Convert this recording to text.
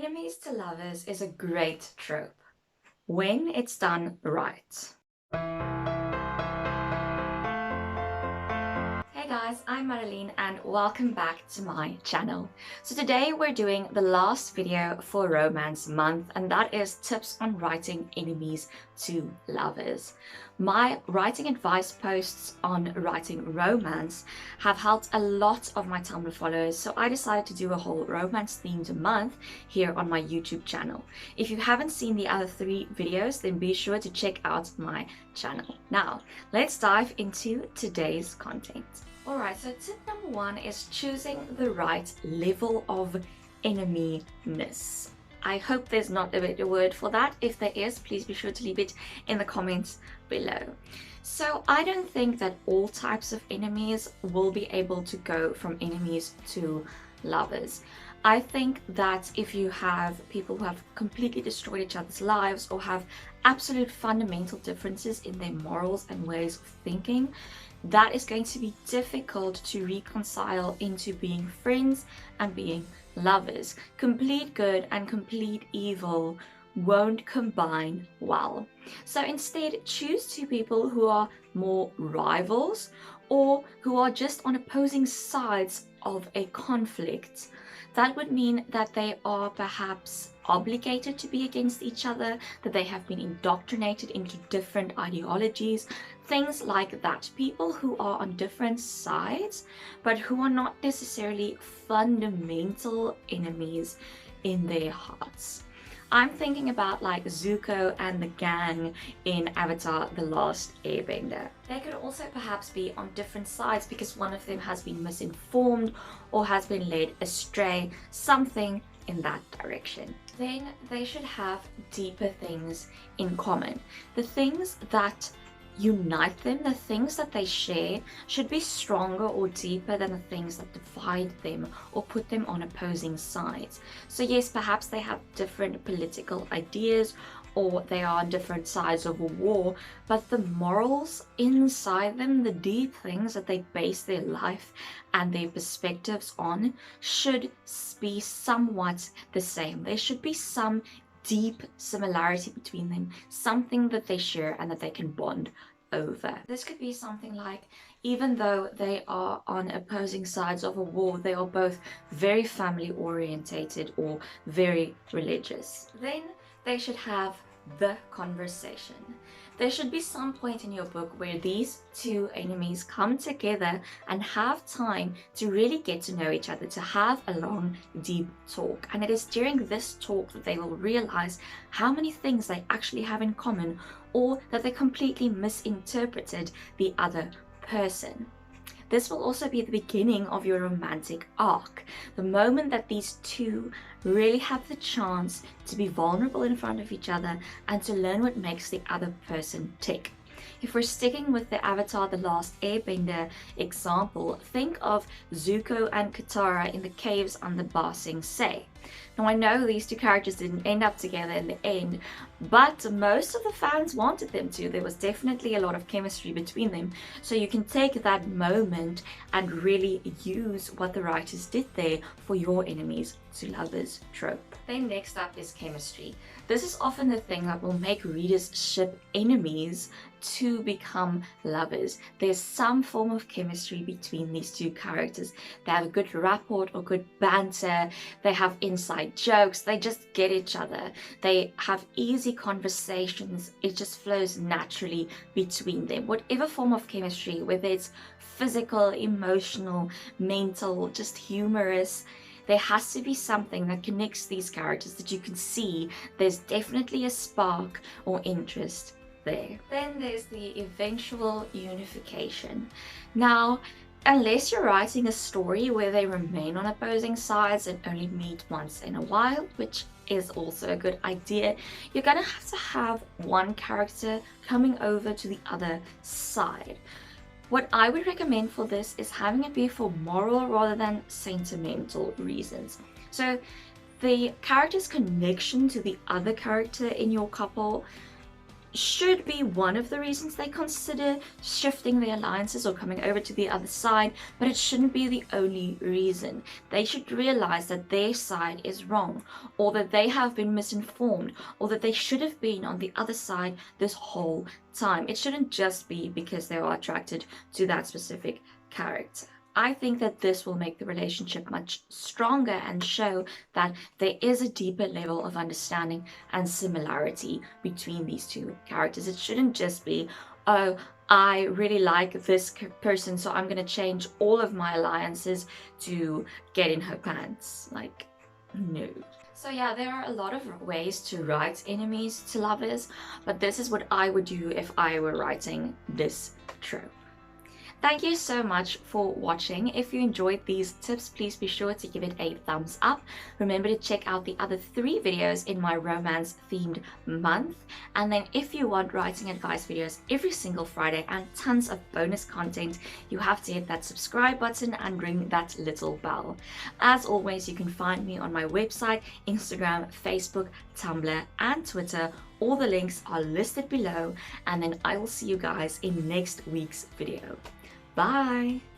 Enemies to lovers is a great trope when it's done right. Hey guys, I'm Madeline and welcome back to my channel. So today we're doing the last video for Romance Month, and that is tips on writing enemies to lovers. My writing advice posts on writing romance have helped a lot of my Tumblr followers, so I decided to do a whole romance themed month here on my YouTube channel. If you haven't seen the other 3 videos, then be sure to check out my channel. Now, let's dive into today's content. Alright, so tip number 1 is choosing the right level of enemyness. I hope there's not a better word for that. If there is, please be sure to leave it in the comments below. So I don't think that all types of enemies will be able to go from enemies to lovers. I think that if you have people who have completely destroyed each other's lives or have absolute fundamental differences in their morals and ways of thinking, that is going to be difficult to reconcile into being friends and being lovers. Complete good and complete evil won't combine well. So instead, choose 2 people who are more rivals or who are just on opposing sides of a conflict. That would mean that they are perhaps obligated to be against each other, that they have been indoctrinated into different ideologies, things like that. People who are on different sides, but who are not necessarily fundamental enemies in their hearts. I'm thinking about like Zuko and the gang in Avatar: The Last Airbender. They could also perhaps be on different sides because one of them has been misinformed or has been led astray, something in that direction. Then they should have deeper things in common. The things that unite them, the things that they share, should be stronger or deeper than the things that divide them or put them on opposing sides. So yes, perhaps they have different political ideas or they are on different sides of a war, but the morals inside them, the deep things that they base their life and their perspectives on, should be somewhat the same. There should be some deep similarity between them, something that they share and that they can bond over. This could be something like, even though they are on opposing sides of a war, they are both very family orientated or very religious. Then they should have the conversation. There should be some point in your book where these 2 enemies come together and have time to really get to know each other, to have a long, deep talk. And it is during this talk that they will realize how many things they actually have in common, or that they completely misinterpreted the other person. This will also be the beginning of your romantic arc. The moment that these 2 really have the chance to be vulnerable in front of each other and to learn what makes the other person tick. If we're sticking with the Avatar: The Last Airbender example, think of Zuko and Katara in the caves under Ba Sing Se. Now I know these 2 characters didn't end up together in the end, but most of the fans wanted them to. There was definitely a lot of chemistry between them. So you can take that moment and really use what the writers did there for your enemies to lovers trope. Then next up is chemistry. This is often the thing that will make readers ship enemies to become lovers. There's some form of chemistry between these 2 characters. They have a good rapport or good banter. They have inside jokes. They just get each other. They have easy conversations. It just flows naturally between them. Whatever form of chemistry, whether it's physical, emotional, mental, just humorous, there has to be something that connects these characters that you can see there's definitely a spark or interest there. Then there's the eventual unification. Now, unless you're writing a story where they remain on opposing sides and only meet once in a while, which is also a good idea, you're gonna have to have one character coming over to the other side. What I would recommend for this is having it be for moral rather than sentimental reasons. So the character's connection to the other character in your couple should be one of the reasons they consider shifting their alliances or coming over to the other side, but it shouldn't be the only reason. They should realize that their side is wrong, or that they have been misinformed, or that they should have been on the other side this whole time. It shouldn't just be because they are attracted to that specific character. I think that this will make the relationship much stronger and show that there is a deeper level of understanding and similarity between these two characters. It shouldn't just be, oh, I really like this person, so I'm going to change all of my alliances to get in her pants. Like, no. So yeah, there are a lot of ways to write enemies to lovers, but this is what I would do if I were writing this trope. Thank you so much for watching. If you enjoyed these tips, please be sure to give it a thumbs up. Remember to check out the other 3 videos in my romance themed month. And then if you want writing advice videos every single Friday and tons of bonus content, you have to hit that subscribe button and ring that little bell. As always, you can find me on my website, Instagram, Facebook, Tumblr, and Twitter. All the links are listed below, and then I will see you guys in next week's video. Bye!